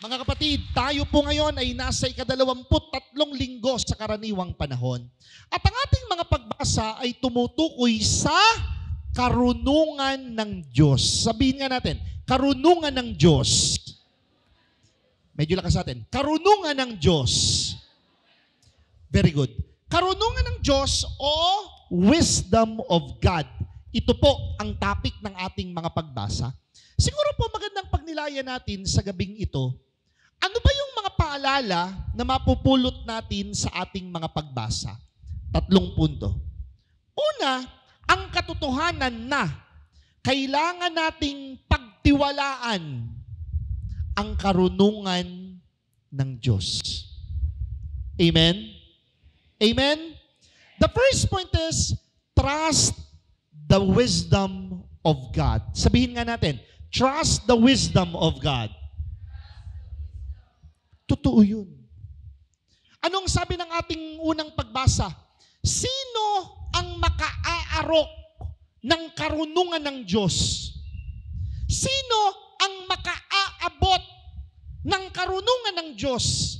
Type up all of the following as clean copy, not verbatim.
Mga kapatid, tayo po ngayon ay nasa ika-23 linggo sa karaniwang panahon. At ang ating mga pagbasa ay tumutukoy sa karunungan ng Diyos. Sabihin nga natin, karunungan ng Diyos. Medyo lakas natin. Karunungan ng Diyos. Very good. Karunungan ng Diyos o wisdom of God. Ito po ang topic ng ating mga pagbasa. Siguro po magandang pagnilayan natin sa gabing ito. Ano ba yung mga paalala na mapupulot natin sa ating mga pagbasa? 3 punto. Una, ang katotohanan na kailangan nating pagtiwalaan ang karunungan ng Diyos. Amen? Amen? The first point is, trust the wisdom of God. Sabihin nga natin, trust the wisdom of God. Totoo yun. Anong sabi ng ating unang pagbasa? Sino ang makaaarok ng karunungan ng Diyos? Sino ang makaaabot ng karunungan ng Diyos?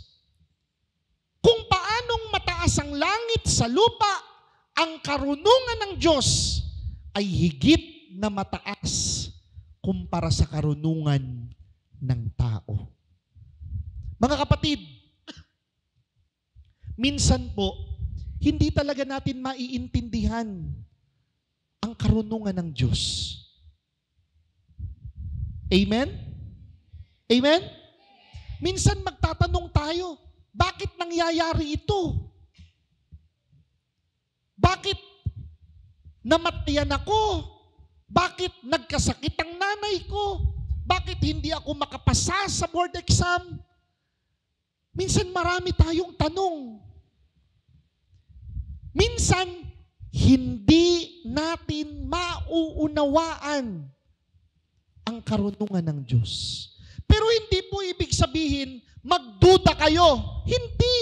Kung paanong mataas ang langit sa lupa, ang karunungan ng Diyos ay higit na mataas kumpara sa karunungan ng tao. Mga kapatid, minsan po, hindi talaga natin maiintindihan ang karunungan ng Diyos. Amen? Amen? Minsan magtatanong tayo, bakit nangyayari ito? Bakit namatayan ako? Bakit nagkasakit ang nanay ko? Bakit hindi ako makapasa sa board exam? Minsan marami tayong tanong. Minsan, hindi natin mauunawaan ang karunungan ng Diyos. Pero hindi po ibig sabihin, magduda kayo. Hindi.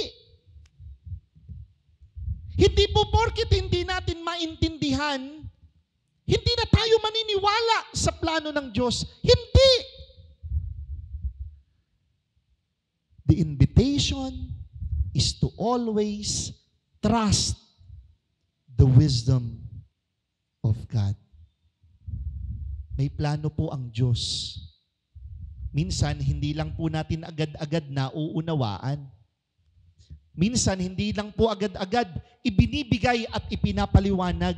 Hindi po porket hindi natin maintindihan, hindi na tayo maniniwala sa plano ng Diyos. Hindi. The invitation is to always trust the wisdom of God. May plano po ang Diyos. Minsan, hindi lang po natin agad-agad nauunawaan. Minsan, hindi lang po agad-agad ibinibigay at ipinapaliwanag.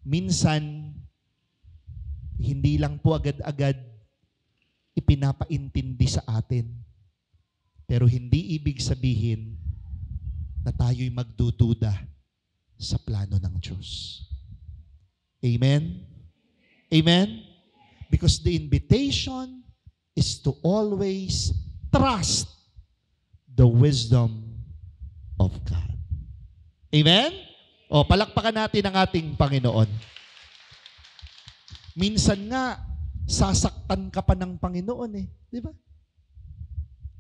Minsan, hindi lang po agad-agad ipinapaintindi sa atin. Pero hindi ibig sabihin na tayo'y magdududa sa plano ng Diyos. Amen? Amen? Because the invitation is to always trust the wisdom of God. Amen? O, palakpakan natin ang ating Panginoon. Minsan nga, sasaktan ka pa ng Panginoon eh. Di ba?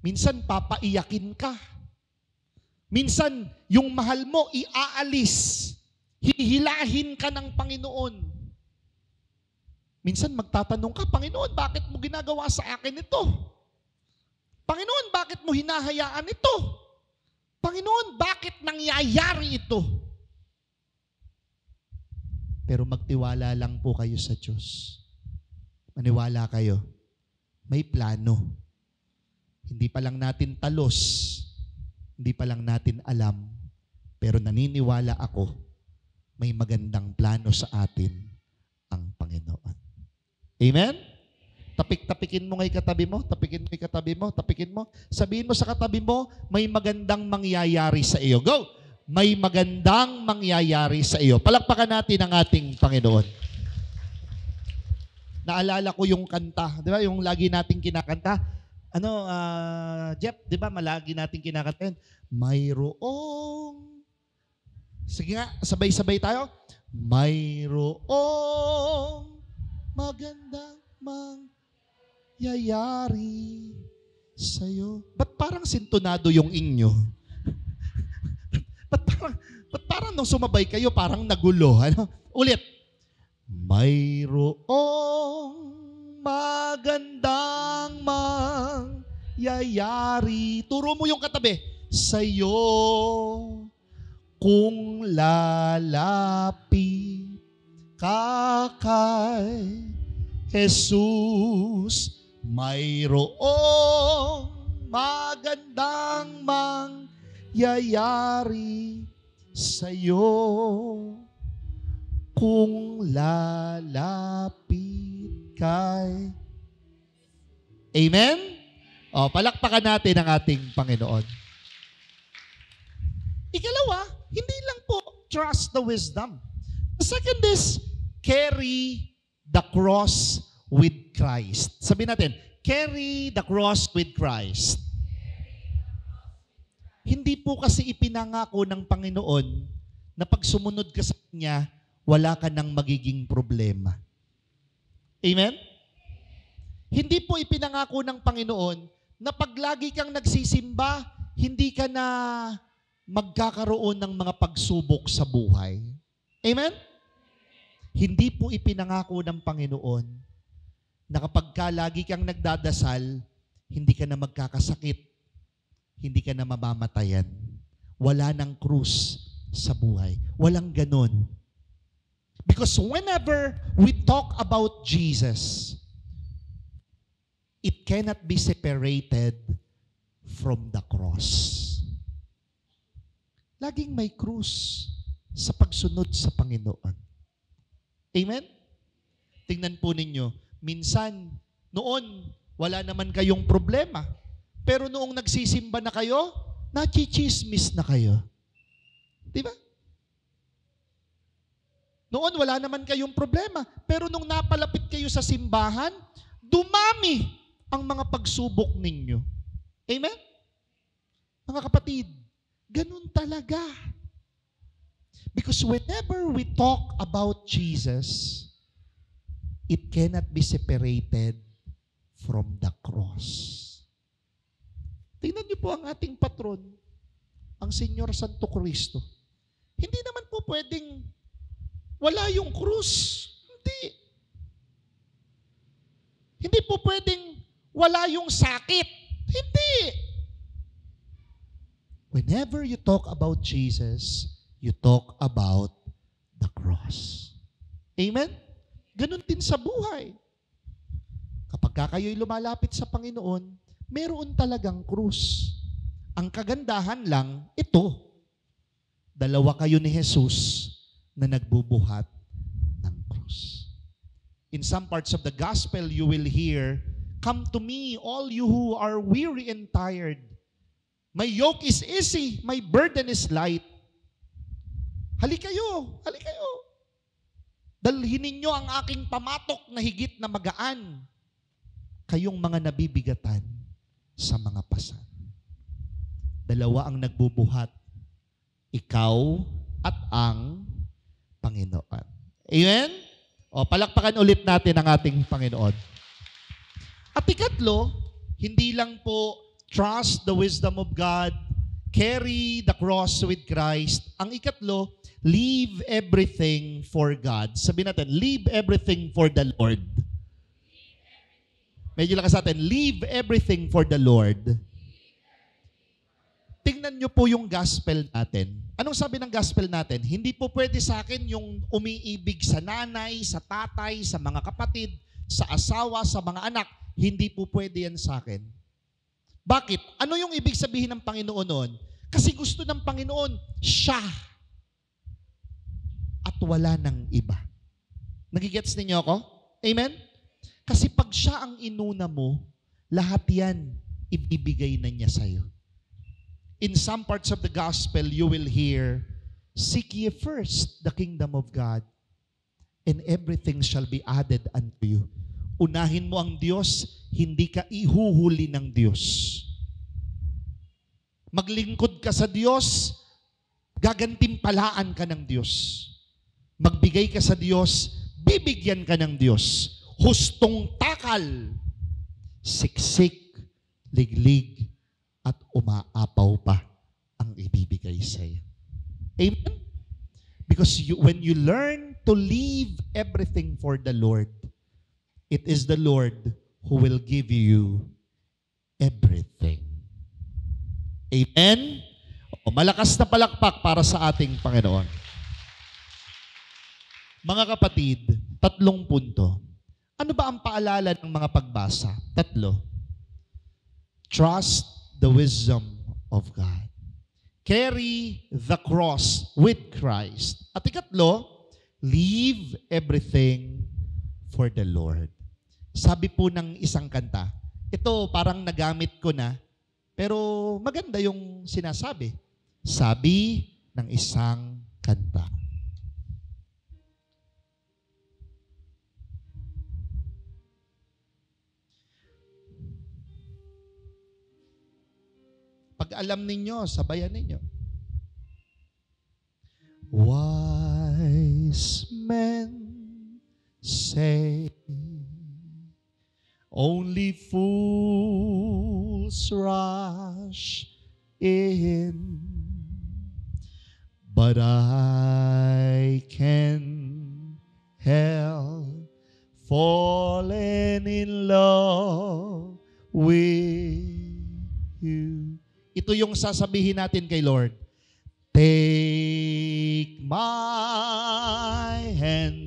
Minsan, papaiyakin ka. Minsan, yung mahal mo, iaalis. Hihilahin ka ng Panginoon. Minsan, magtatanong ka, Panginoon, bakit mo ginagawa sa akin ito? Panginoon, bakit mo hinahayaan ito? Panginoon, bakit nangyayari ito? Pero magtiwala lang po kayo sa Diyos. Maniwala kayo. May plano. Hindi pa lang natin talos, hindi pa lang natin alam, pero naniniwala ako, may magandang plano sa atin ang Panginoon. Amen? Tapik-tapikin mo ngay katabi mo, tapikin mo ngay katabi mo, tapikin mo. Sabihin mo sa katabi mo, may magandang mangyayari sa iyo. Go! May magandang mangyayari sa iyo. Palakpakan natin ang ating Panginoon. Naalala ko yung kanta, di ba? Yung lagi nating kinakanta. Jeff, di ba malagi natin kinakanta yun? Mayroong, sige nga, sabay-sabay tayo. Mayroong magandang mangyayari sa'yo. Ba't parang sintonado yung inyo? ba't parang nung sumabay kayo, parang nagulo? Ano? Ulit. Mayroong magandang yayari. Turo mo yung katabi. Sa'yo kung lalapit ka kay Jesus, mayroong magandang mangyayari sa'yo kung lalapit kay. Amen? O, palakpakan natin ang ating Panginoon. Ikalawa, hindi lang po trust the wisdom. The second is carry the cross with Christ. Sabihin natin, carry the cross with Christ. Hindi po kasi ipinangako ng Panginoon na pag sumunod ka sa Kanya, wala ka nang magiging problema. Amen? Hindi po ipinangako ng Panginoon na pag lagi kang nagsisimba, hindi ka na magkakaroon ng mga pagsubok sa buhay. Amen? Hindi po ipinangako ng Panginoon na kapag ka lagi kang nagdadasal, hindi ka na magkakasakit, hindi ka na mamamatayan. Wala nang krus sa buhay. Walang ganon. Because whenever we talk about Jesus, it cannot be separated from the cross. Laging may krus sa pagsunod sa Panginoon. Amen? Tingnan po ninyo, minsan, noon, wala naman kayong problema. Pero noong nagsisimba na kayo, nachichismis na kayo. Di ba? Noon, wala naman kayong problema. Pero nung napalapit kayo sa simbahan, dumami ang mga pagsubok ninyo. Amen? Mga kapatid, ganun talaga. Because whenever we talk about Jesus, it cannot be separated from the cross. Tingnan niyo po ang ating patron, ang Senyor Santo Cristo. Hindi naman po pwedeng wala yung krus. Hindi. Hindi po pwedeng wala yung sakit. Hindi. Whenever you talk about Jesus, you talk about the cross. Amen? Ganun din sa buhay. Kapag kayo'y lumalapit sa Panginoon, meron talagang krus. Ang kagandahan lang, ito, dalawa kayo ni Jesus na nagbubuhat ng krus. In some parts of the gospel, you will hear, "Come to me, all you who are weary and tired. My yoke is easy, my burden is light." Halikayo, halikayo. Dalhin ninyo ang aking pamatok na higit na magaan, kayong mga nabibigatan sa mga pasan. Dalawa ang nagbubuhat, ikaw at ang Panginoon. Amen? O, palakpakan ulit natin ang ating Panginoon. At ikatlo, hindi lang po trust the wisdom of God, carry the cross with Christ. Ang ikatlo, leave everything for God. Sabihin natin, leave everything for the Lord. Medyo lakas natin, leave everything for the Lord. Tingnan nyo po yung gospel natin. Anong sabi ng gospel natin? Hindi po pwede sa akin yung umiibig sa nanay, sa tatay, sa mga kapatid, sa asawa, sa mga anak. Hindi po pwede yan sa akin. Bakit? Ano yung ibig sabihin ng Panginoon noon? Kasi gusto ng Panginoon, siya. At wala ng iba. Nagigets ninyo ako? Amen? Kasi pag siya ang inuna mo, lahat yan ibibigay na niya sa'yo. In some parts of the gospel, you will hear, "Seek ye first the kingdom of God, and everything shall be added unto you." Unahin mo ang Diyos, hindi ka ihuhuli ng Diyos. Maglingkod ka sa Diyos, gagantimpalaan ka ng Diyos. Magbigay ka sa Diyos, bibigyan ka ng Diyos. Hustong takal, siksik, liglig, at umaapaw pa ang ibibigay sa iyo. Amen? Because when you learn to leave everything for the Lord, it is the Lord who will give you everything. Amen? O, malakas na palakpak para sa ating Panginoon. Mga kapatid, 3 punto. Ano ba ang paalala ng mga pagbasa? 3. Trust the wisdom of God. Carry the cross with Christ. At 3, leave everything for the Lord. Sabi po ng isang kanta, ito parang nagamit ko na, pero maganda yung sinasabi. Sabi ng isang kanta. Pag alam ninyo, sabayan ninyo. Wise men say, only fools rush in, but I can help falling in love with you. Ito yung sasabihin natin kay Lord. Take my hand.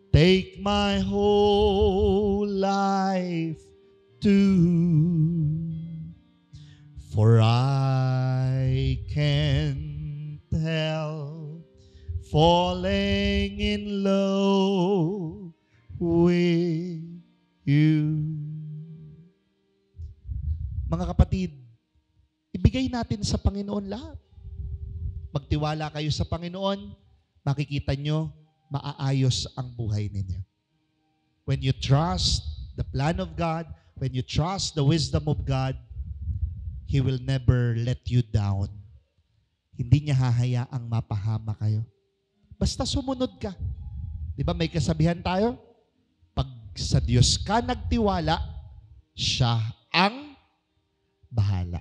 Take my whole life too. For I can't help falling in love with you. Mga kapatid, ibigay natin sa Panginoon lahat. Magtiwala kayo sa Panginoon, makikita nyo, maaayos ang buhay ninyo. When you trust the plan of God, when you trust the wisdom of God, He will never let you down. Hindi niya hahayaang mapahama kayo. Basta sumunod ka. Di ba may kasabihan tayo? Pag sa Diyos ka nagtiwala, siya ang bahala.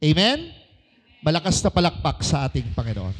Amen? Malakas na palakpak sa ating Panginoon.